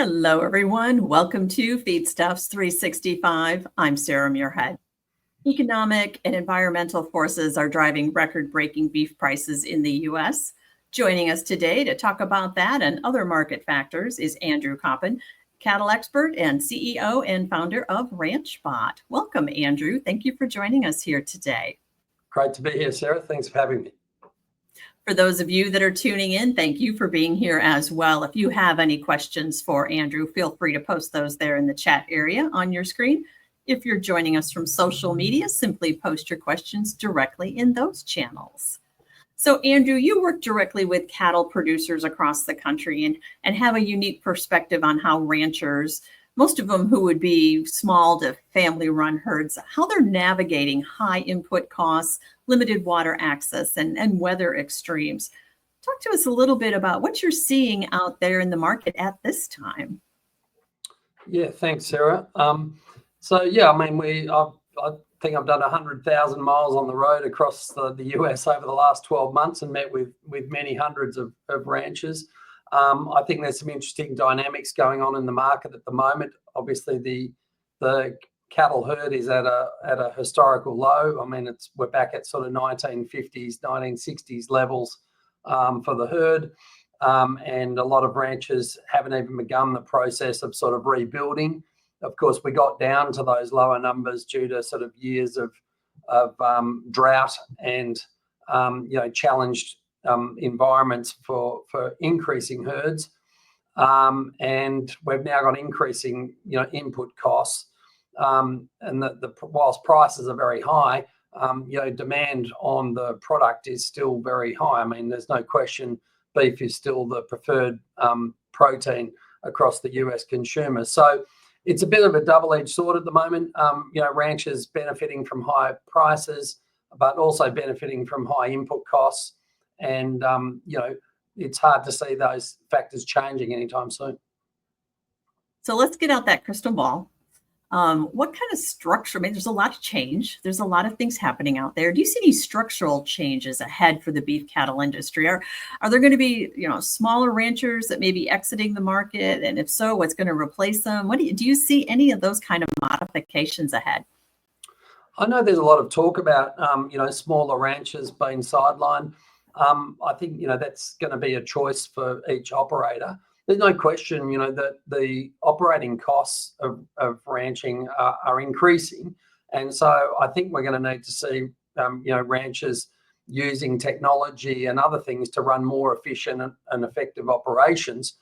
Hello, everyone. Welcome to Feedstuffs 365. I'm Sarah Muirhead. Economic and environmental forces are driving record-breaking beef prices in the U.S. Joining us today to talk about that and other market factors is Andrew Coppin, cattle expert and CEO and founder of Ranchbot. Welcome, Andrew. Thank you for joining us here today. Great to be here, Sarah. Thanks for having me. For those of you that are tuning in, thank you for being here as well. If you have any questions for Andrew, feel free to post those there in the chat area on your screen. If you're joining us from social media, simply post your questions directly in those channels. So, Andrew, you work directly with cattle producers across the country and have a unique perspective on how ranchers, most of them who would be small to family-run herds, how they're navigating high input costs, limited water access, and weather extremes. Talk to us a little bit about what you're seeing out there in the market at this time. Yeah, thanks, Sarah. I think I've done 100,000 miles on the road across the US over the last 12 months and met with many hundreds of ranchers. I think there's some interesting dynamics going on in the market at the moment. Obviously, the cattle herd is at a historical low. I mean, we're back at sort of 1950s, 1960s levels for the herd, and a lot of ranchers haven't even begun the process of sort of rebuilding. Of course, we got down to those lower numbers due to sort of years of drought and challenged environments for increasing herds, and we've now got increasing input costs, and whilst prices are very high, demand on the product is still very high. I mean, there's no question beef is still the preferred protein across the US consumers. So it's a bit of a double-edged sword at the moment. Ranchers benefiting from high prices, but also benefiting from high input costs. And, it's hard to see those factors changing anytime soon. So let's get out that crystal ball. What kind of structure? I mean, there's a lot of change. There's a lot of things happening out there. Do you see any structural changes ahead for the beef cattle industry? Are there going to be, smaller ranchers that may be exiting the market? And if so, what's going to replace them? Do you see any of those kind of modifications ahead? I know there's a lot of talk about, smaller ranchers being sidelined. I think, that's going to be a choice for each operator. There's no question, that the operating costs of ranching are increasing. And so I think we're going to need to see, ranchers using technology and other things to run more efficient and effective operations.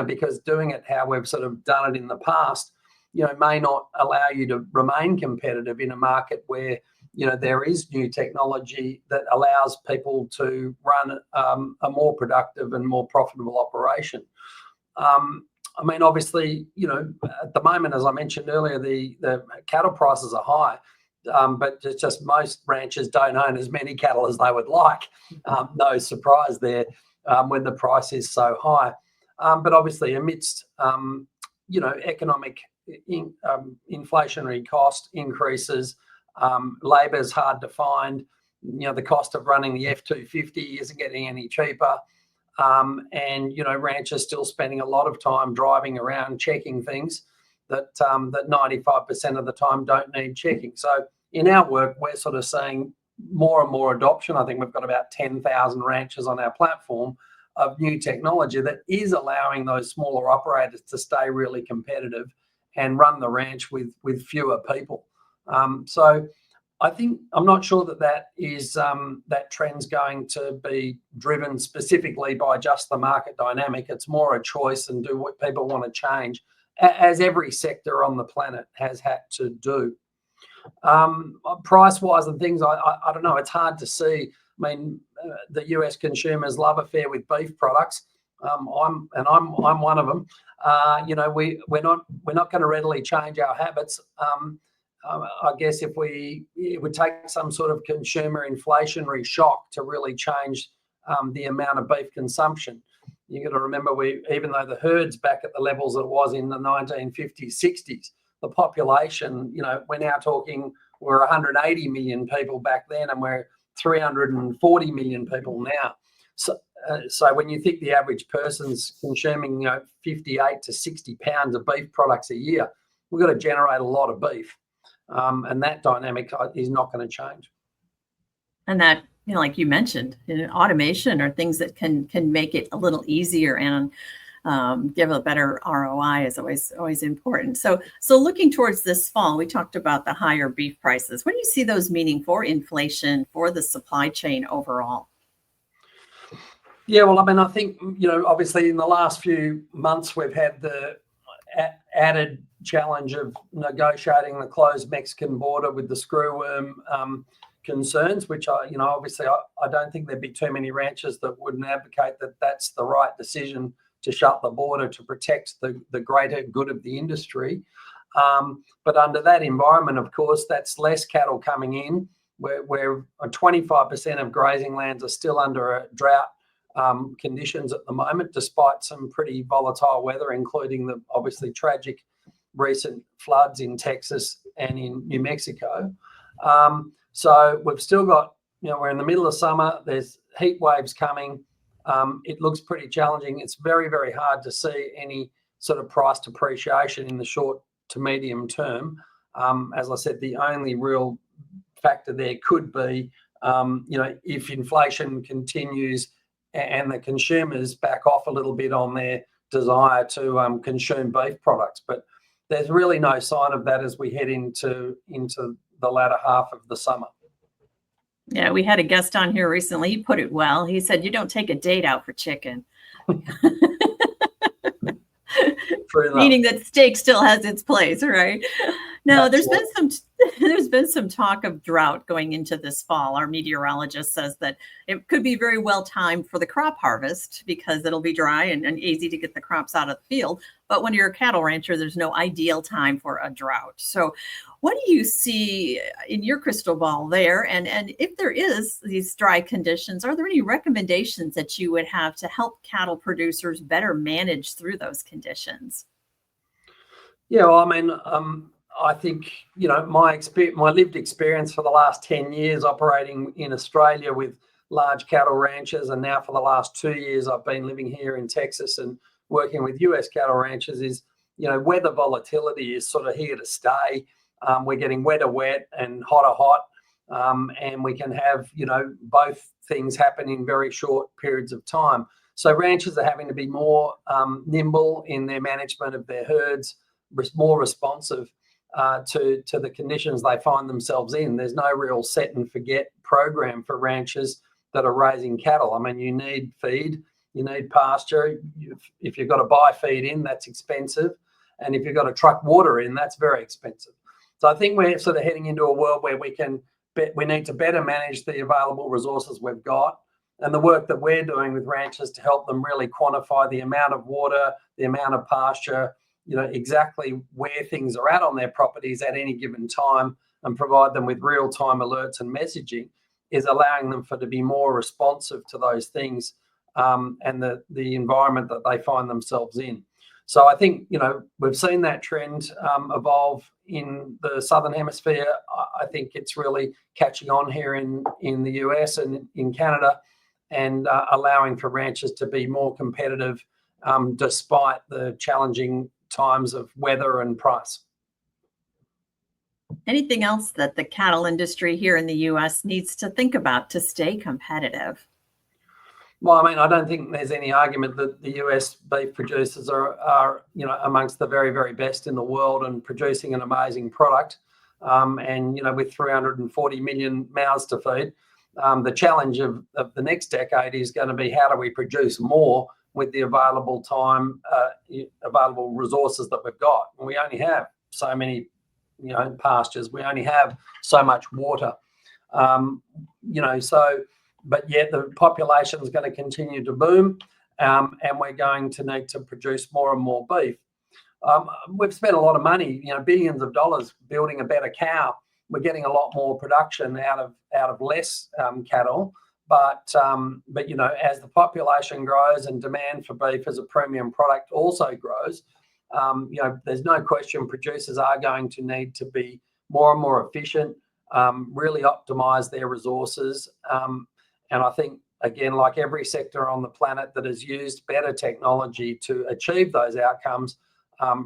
Because doing it how we've sort of done it in the past, may not allow you to remain competitive in a market where, there is new technology that allows people to run a more productive and more profitable operation. I mean, obviously, at the moment, as I mentioned earlier, the cattle prices are high, but it's just most ranchers don't own as many cattle as they would like. No surprise there when the price is so high. But obviously, amidst, economic inflationary cost increases, labour is hard to find. The cost of running the F-250 isn't getting any cheaper. And ranchers still spending a lot of time driving around checking things that 95% of the time don't need checking. So in our work, we're sort of seeing more and more adoption. I think we've got about 10,000 ranchers on our platform of new technology that is allowing those smaller operators to stay really competitive and run the ranch with fewer people. So I think I'm not sure that is that trend's going to be driven specifically by just the market dynamic. It's more a choice and do what people want to change, as every sector on the planet has had to do. Price-wise and things, I don't know. It's hard to see. I mean, the US consumers love a fare with beef products. I'm one of them. We're not going to readily change our habits. I guess it would take some sort of consumer inflationary shock to really change the amount of beef consumption. You got to remember, even though the herd's back at the levels it was in the 1950s, 60s, the population, we're now talking, we're 180 million people back then, and we're 340 million people now. So, So when you think the average person's consuming 58 to 60 pounds of beef products a year, we've got to generate a lot of beef, and that dynamic is not going to change. And that, like you mentioned, automation or things that can make it a little easier and give a better ROI is always important. So looking towards this fall, we talked about the higher beef prices. What do you see those meaning for inflation, for the supply chain overall? Yeah, well, I mean, I think, obviously in the last few months, we've had the added challenge of negotiating the closed Mexican border with the screwworm concerns, which obviously I don't think there'd be too many ranchers that wouldn't advocate that that's the right decision to shut the border to protect the greater good of the industry. But under that environment, of course, that's less cattle coming in, where 25% of grazing lands are still under a drought conditions at the moment, despite some pretty volatile weather, including the obviously tragic recent floods in Texas and in New Mexico. So we've still got, we're in the middle of summer, there's heat waves coming. It looks pretty challenging. It's very, very hard to see any sort of price depreciation in the short to medium term. As I said, the only real factor there could be, if inflation continues and the consumers back off a little bit on their desire to consume beef products. But there's really no sign of that as we head into the latter half of the summer. Yeah, we had a guest on here recently. He put it well. He said, "You don't take a date out for chicken." Meaning that steak still has its place, right? Now, there's been some talk of drought going into this fall. Our meteorologist says that it could be very well timed for the crop harvest because it'll be dry and easy to get the crops out of the field. But when you're a cattle rancher, there's no ideal time for a drought. So what do you see in your crystal ball there? And if there is these dry conditions, are there any recommendations that you would have to help cattle producers better manage through those conditions? Yeah, well, I mean, I think, my lived experience for the last 10 years operating in Australia with large cattle ranchers, and now for the last 2 years I've been living here in Texas and working with US cattle ranchers, is, weather volatility is sort of here to stay. We're getting wetter wet and hotter hot, and we can have, both things happen in very short periods of time. So ranchers are having to be more nimble in their management of their herds, more responsive to the conditions they find themselves in. There's no real set and forget program for ranchers that are raising cattle. I mean, you need feed, you need pasture. If you've got to buy feed in, that's expensive. And if you've got to truck water in, that's very expensive. So I think we're sort of heading into a world where we need to better manage the available resources we've got. And the work that we're doing with ranchers to help them really quantify the amount of water, the amount of pasture, exactly where things are at on their properties at any given time, and provide them with real-time alerts and messaging, is allowing them to be more responsive to those things and the environment that they find themselves in. So I think, we've seen that trend evolve in the Southern Hemisphere. I think it's really catching on here in the US and in Canada, and allowing for ranchers to be more competitive despite the challenging times of weather and price. Anything else that the cattle industry here in the US needs to think about to stay competitive? Well, I mean, I don't think there's any argument that the US beef producers are amongst the very, very best in the world and producing an amazing product. And, with 340 million mouths to feed, the challenge of the next decade is going to be, how do we produce more with the available time, available resources that we've got? And we only have so many, pastures. We only have so much water. But yet the population is going to continue to boom, and we're going to need to produce more and more beef. We've spent a lot of money, billions of dollars building a better cow. We're getting a lot more production out of less cattle. But as the population grows and demand for beef as a premium product also grows, there's no question producers are going to need to be more and more efficient, really optimize their resources. And I think, again, like every sector on the planet that has used better technology to achieve those outcomes,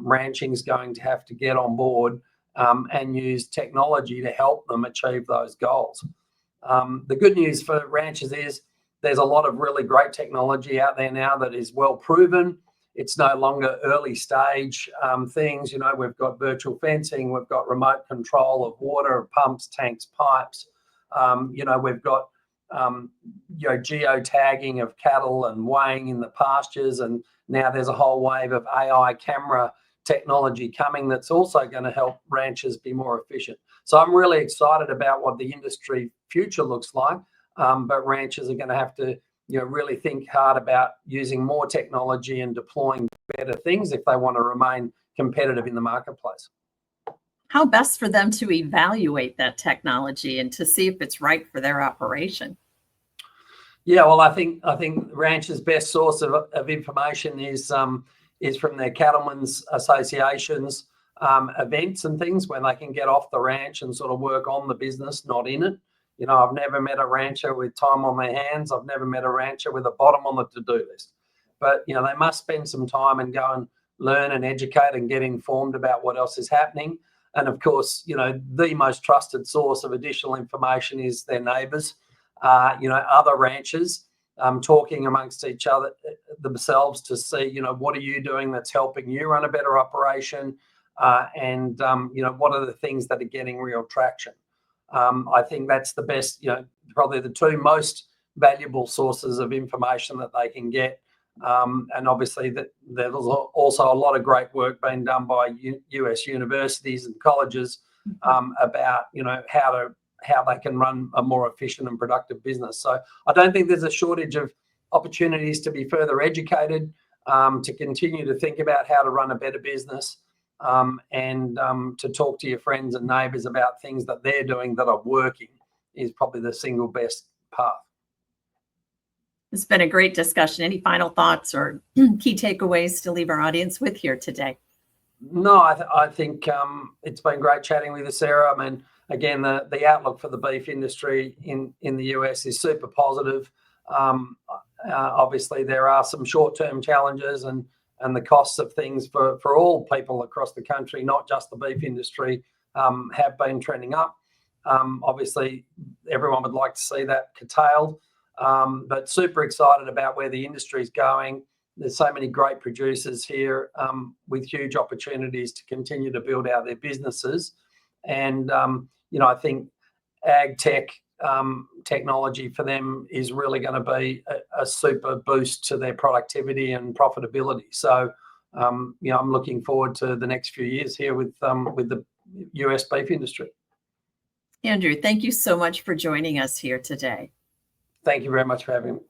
ranching is going to have to get on board and use technology to help them achieve those goals. The good news for ranchers is there's a lot of really great technology out there now that is well proven. It's no longer early stage things. We've got virtual fencing, we've got remote control of water, pumps, tanks, pipes. We've got geotagging of cattle and weighing in the pastures, and now there's a whole wave of AI camera technology coming that's also going to help ranchers be more efficient. So I'm really excited about what the industry future looks like, but ranchers are going to have to really think hard about using more technology and deploying better things if they want to remain competitive in the marketplace. How best for them to evaluate that technology and to see if it's right for their operation? Yeah, well, I think ranchers' best source of information is from their cattlemen's associations events and things when they can get off the ranch and sort of work on the business, not in it. I've never met a rancher with time on their hands. I've never met a rancher with a bottom on the to-do list. But, they must spend some time and go and learn and educate and get informed about what else is happening. And of course, the most trusted source of additional information is their neighbours, other ranchers, talking amongst each other themselves to see, what are you doing that's helping you run a better operation? And what are the things that are getting real traction? I think that's the best, probably the two most valuable sources of information that they can get. And obviously there's also a lot of great work being done by US universities and colleges about, how they can run a more efficient and productive business. So I don't think there's a shortage of opportunities to be further educated, to continue to think about how to run a better business. And to talk to your friends and neighbours about things that they're doing that are working is probably the single best path. It's been a great discussion. Any final thoughts or key takeaways to leave our audience with here today? No, I think it's been great chatting with you, Sarah. I mean, again, the outlook for the beef industry in the US is super positive. Obviously, there are some short-term challenges and the costs of things for all people across the country, not just the beef industry, have been trending up. Obviously, everyone would like to see that curtailed, but super excited about where the industry is going. There's so many great producers here with huge opportunities to continue to build out their businesses. And, I think ag tech technology for them is really going to be a super boost to their productivity and profitability. So, I'm looking forward to the next few years here with the US beef industry. Andrew, thank you so much for joining us here today. Thank you very much for having me.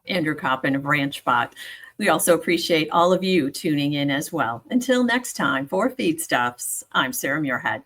Andrew Coppin of Ranchbot. We also appreciate all of you tuning in as well. Until next time, for Feedstuffs, I'm Sarah Muirhead.